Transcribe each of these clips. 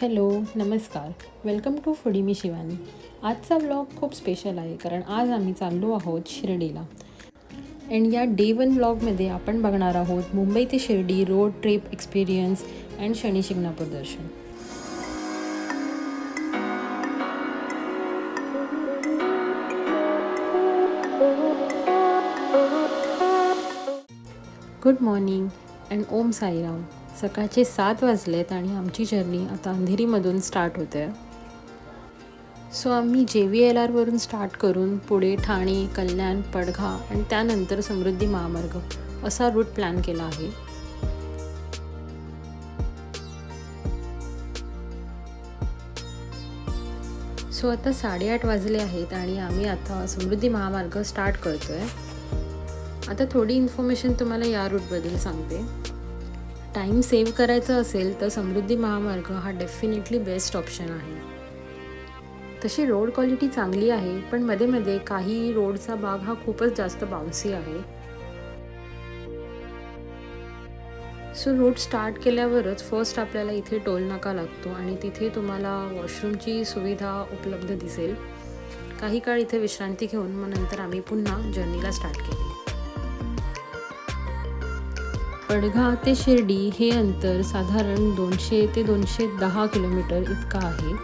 Hello, नमस्कार. Welcome to foodie मी शिवानी. आजचा vlog खूप स्पेशल आहे कारण आज आम्ही चाललो आहोत शिर्डीला. अँड या डे 1 व्लॉगमध्ये आपण बघणार आहोत मुंबई ते Shirdi road trip experience and Shani Shingnapur दर्शन. Good morning and Om Sairam. सकाळचे 7 वाजलेत आणि आमची जर्नी आता अंधेरीमधून स्टार्ट होते आहे. सो आम्ही JVLR वरून स्टार्ट करून पुढे ठाणे, कल्याण, पडघा आणि त्यानंतर समृद्धी महामार्ग असा रूट प्लॅन केला आहे. सो आता 8:30 वाजले आहेत आणि आम्ही आता समृद्धी महामार्ग स्टार्ट करतो आहे. आता थोडी इन्फॉर्मेशन तुम्हाला या रूटबद्दल सांगते. टाईम सेव्ह करायचा असेल तर समृद्धी महामार्ग हा डेफिनेटली बेस्ट ऑप्शन आहे. तशी रोड क्वालिटी चांगली आहे, पण मध्ये मध्ये काही रोडचा भाग हा खूपच जास्त बाउन्सी आहे. सो रूट स्टार्ट केल्यावरच फर्स्ट आपल्याला इथे टोल नाका लागतो आणि तिथे तुम्हाला वॉशरूमची सुविधा उपलब्ध दिसेल. काही काळ इथे विश्रांती घेऊन मग नंतर आम्ही पुन्हा जर्नीला स्टार्ट केली. पडघा ते शिर्डी हे अंतर साधारण 200 ते 210 किलोमीटर इतका आहे.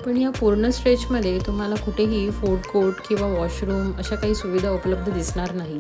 पण या पूर्ण स्ट्रेचमध्ये तुम्हाला कुठेही फूड कोर्ट किंवा वॉशरूम अशा काही सुविधा उपलब्ध दिसणार नाही.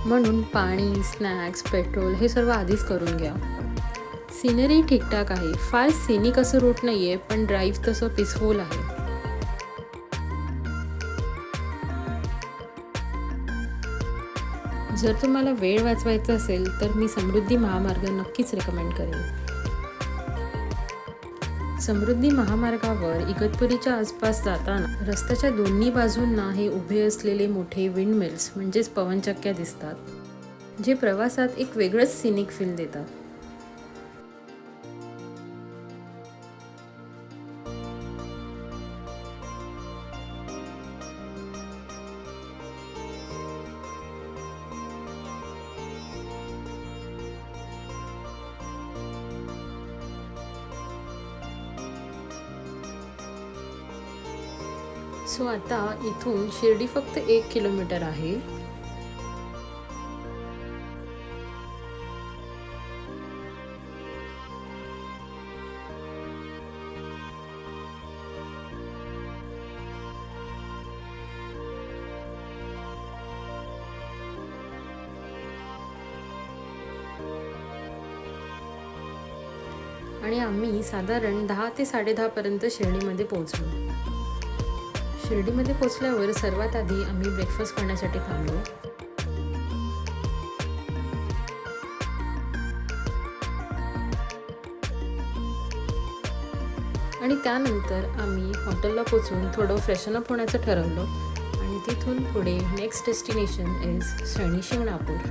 म्हणून पाणी, स्नॅक्स, पेट्रोल हे सर्व आधीच करून घ्या. सिनरी ठीकठाक आहे. फार सिनिक असं रूट नाही आहे, पण ड्राईव्ह तसं पीसफुल आहे. जर तुम्हाला वेळ वाचवायचा असेल तर मी समृद्धी महामार्ग नक्कीच रेकमेंड करेन. समृद्धी महामार्गावर इगतपुरीच्या आसपास जाताना रस्त्याच्या दोन्ही बाजूंना हे उभे असलेले मोठे विंडमिल्स म्हणजेच पवनचक्क्या दिसतात, जे प्रवासात एक वेगळंच सिनिक फील देतात. सो आता इथून शिर्डी फक्त 1 किलोमीटर आहे. आणि आम्ही साधारण 10 ते 10:30 पर्यंत शिर्डीमध्ये पोहोचलो. शिर्डीमध्ये पोहोचल्यावर सर्वात आधी आम्ही ब्रेकफास्ट करण्यासाठी थांबलो. आणि त्यानंतर आम्ही हॉटेलला पोहोचून थोडं फ्रेशनअप होण्याचं ठरवलं आणि तिथून पुढे next destination is Shani Shingnapur.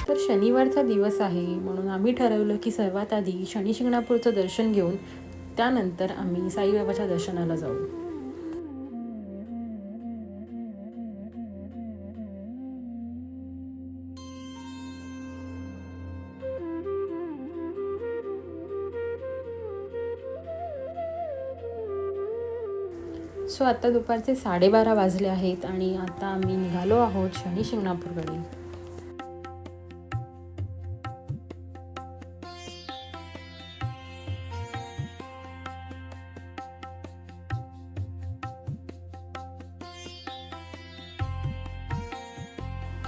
तर शनिवारचा दिवस आहे म्हणून आम्ही ठरवलं की सर्वात आधी शनी शिंगणापूरचं दर्शन घेऊन त्यानंतर आम्ही साईबाबाच्या दर्शनाला जाऊ. सो आता दुपारचे 12:30 वाजले आहेत आणि आता आम्ही निघालो आहोत शनी शिंगणापूरकडे.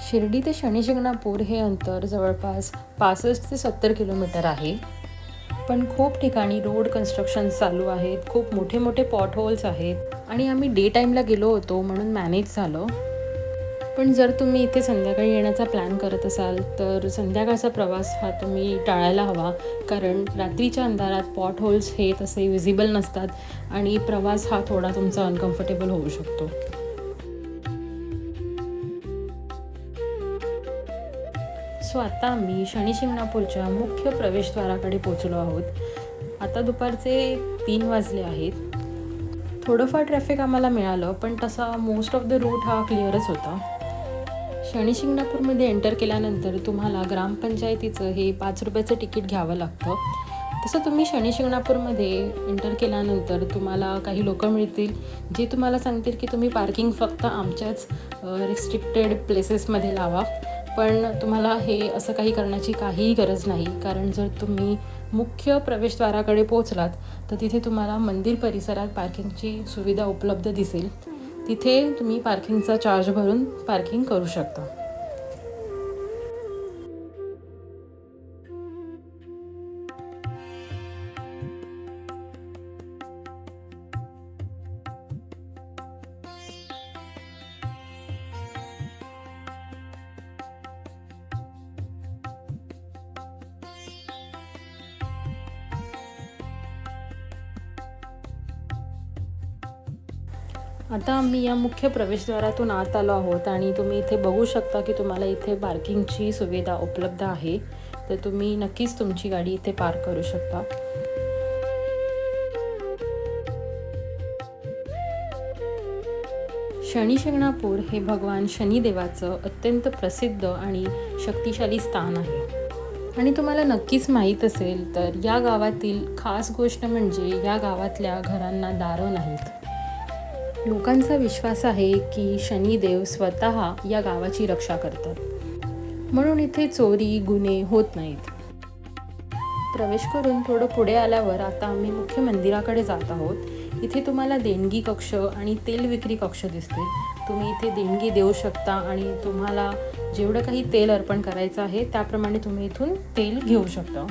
शिर्डी ते शनी शिंगणापूर हे अंतर जवळपास 65 ते 70 किलोमीटर आहे. पण खूप ठिकाणी रोड कन्स्ट्रक्शन चालू आहेत, खूप मोठे मोठे पॉट होल्स आहेत आणि आम्ही डे टाईमला गेलो होतो म्हणून मॅनेज झालं. पण जर तुम्ही इथे संध्याकाळी येण्याचा प्लॅन करत असाल तर संध्याकाळचा प्रवास हा तुम्ही टाळायला हवा, कारण रात्रीच्या अंधारात पॉट होल्स हे तसे विजिबल नसतात आणि प्रवास हा थोडा तुमचा अनकम्फर्टेबल होऊ शकतो. सो आता आम्ही शनी शिंगणापूरच्या मुख्य प्रवेशद्वाराकडे पोचलो आहोत. आता दुपारचे 3 वाजले आहेत. थोडंफार ट्रॅफिक आम्हाला मिळालं, पण तसा मोस्ट ऑफ द रूट हा क्लिअरच होता. शनी शिंगणापूरमध्ये एंटर केल्यानंतर तुम्हाला ग्रामपंचायतीचं हे 5 रुपयाचं तिकीट घ्यावं लागतं. तसं तुम्ही शनी शिंगणापूरमध्ये एंटर केल्यानंतर तुम्हाला काही लोक मिळतील जे तुम्हाला सांगतील की तुम्ही पार्किंग फक्त आमच्याच रिस्ट्रिक्टेड प्लेसेसमध्ये लावा. पण तुम्हाला हे असं काही करण्याची काहीही गरज नाही, कारण जर तुम्ही मुख्य प्रवेशद्वाराकडे पोहोचलात तर तिथे तुम्हाला मंदिर परिसरात पार्किंगची सुविधा उपलब्ध दिसेल. तिथे तुम्ही पार्किंगचा चार्ज भरून पार्किंग करू शकता. आता आम्ही या मुख्य प्रवेशद्वारातून आत आलो आहोत आणि तुम्ही इथे बघू शकता की तुम्हाला इथे पार्किंगची सुविधा उपलब्ध आहे. तर तुम्ही नक्कीच तुमची गाडी इथे पार्क करू शकता. शनी शिंगणापूर हे भगवान शनिदेवाचं अत्यंत प्रसिद्ध आणि शक्तिशाली स्थान आहे. आणि तुम्हाला नक्कीच माहीत असेल तर या गावातील खास गोष्ट म्हणजे या गावातल्या घरांना दारं नाहीत. लोकांचा विश्वास आहे की शनिदेव स्वतः या गावाची रक्षा करतात, म्हणून इथे चोरी गुन्हे होत नाहीत. प्रवेश करून थोडं पुढे आल्यावर आता आम्ही मुख्य मंदिराकडे जात आहोत. इथे तुम्हाला देणगी कक्ष आणि तेल विक्री कक्ष दिसतील. तुम्ही इथे देणगी देऊ शकता आणि तुम्हाला जेवढं काही तेल अर्पण करायचं आहे त्याप्रमाणे तुम्ही इथून तेल घेऊ शकता.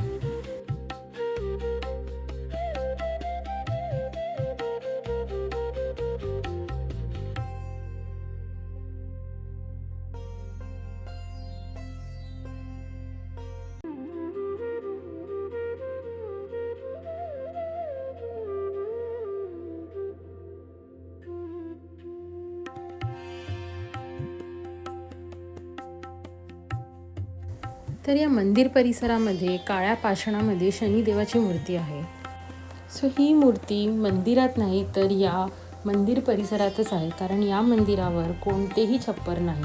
तर या मंदिर परिसरामध्ये काळ्या पाषाणामध्ये शनिदेवाची मूर्ती आहे. सो ही मूर्ती मंदिरात नाही तर या मंदिर परिसरातच आहे, कारण या मंदिरावर कोणतेही छप्पर नाही.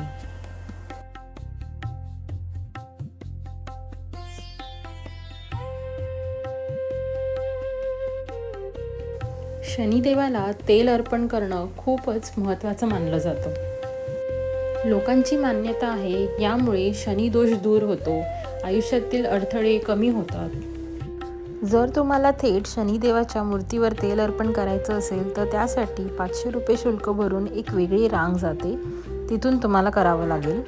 शनिदेवाला तेल अर्पण करणं खूपच महत्त्वाचं मानलं जातं. लोकांची मान्यता आहे यामुळे शनिदोष दूर होतो, आयुष्यातील अडथळे कमी होतात. जर तुम्हाला थेट शनिदेवाच्या मूर्तीवर तेल अर्पण करायचं असेल तर त्यासाठी 500 रुपये शुल्क भरून एक वेगळी रांग जाते, तिथून तुम्हाला करावं लागेल.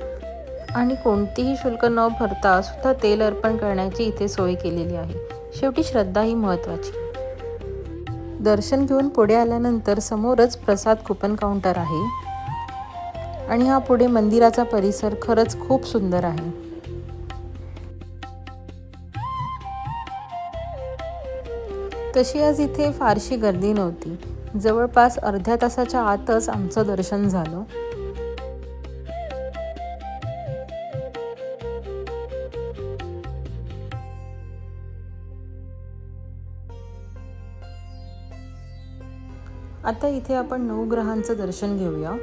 आणि कोणतेही शुल्क न भरता सुद्धा तेल अर्पण करण्याची इथे सोय केलेली आहे. शेवटी श्रद्धा ही महत्त्वाची. दर्शन घेऊन पुढे आल्यानंतर समोरच प्रसाद कुपन काउंटर आहे आणि हा पुढे मंदिराचा परिसर खरंच खूप सुंदर आहे. तशी आज इथे फारशी गर्दी नव्हती. जवळपास अर्ध्या तासाच्या आतच आमचं दर्शन झालं. आता इथे आपण 9 ग्रहांचं दर्शन घेऊया.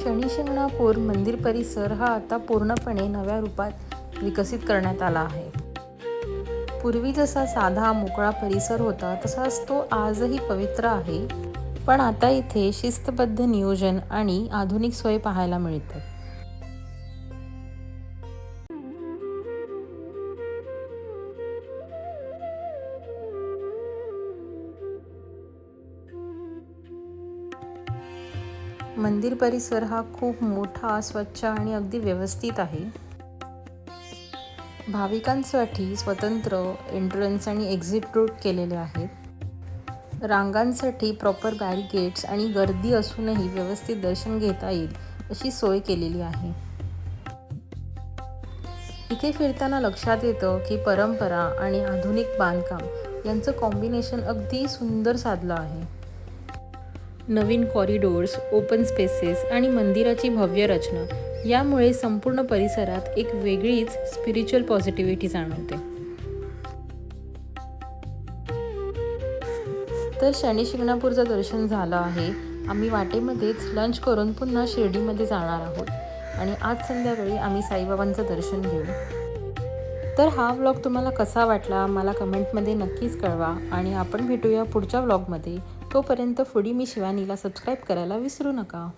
शनी शिंगणापूर मंदिर परिसर हा आता पूर्णपणे नव्या रूपात विकसित करण्यात आला आहे. पूर्वी जसा साधा मोकळा परिसर होता तसाच तो आजही पवित्र आहे, पण आता इथे शिस्तबद्ध नियोजन आणि आधुनिक सोयी पाहायला मिळतात. मंदिर परिसर हा खूप मोठा, स्वच्छ आणि अगदी व्यवस्थित आहे. भाविकांसाठी स्वतंत्र एंट्रन्स आणि एक्झिट रूट केलेले आहेत. रांगांसाठी प्रॉपर बॅरिकेड्स आणि गर्दी असूनही व्यवस्थित दर्शन घेता येईल अशी सोय केलेली आहे. इथे फिरताना लक्षात येतं की परंपरा आणि आधुनिक बांधकाम यांचं कॉम्बिनेशन अगदी सुंदर साधलं आहे. नवीन कॉरिडोर्स, ओपन स्पेसेस आणि मंदिराची भव्य रचना यामुळे संपूर्ण परिसरात एक वेगळीच स्पिरिच्युअल पॉझिटिव्हिटी जाणवते. तर शनी शिंगणापूरचं दर्शन झालं आहे. आम्ही वाटेमध्येच लंच करून पुन्हा शिर्डीमध्ये जाणार आहोत आणि आज संध्याकाळी आम्ही साईबाबांचं दर्शन घेऊ. तर हा व्लॉग तुम्हाला कसा वाटला मला कमेंटमध्ये नक्कीच कळवा आणि आपण भेटूया पुढच्या व्लॉगमध्ये. तोपर्यंत फूडी मी शिवानीला सबस्क्राईब करायला विसरू नका.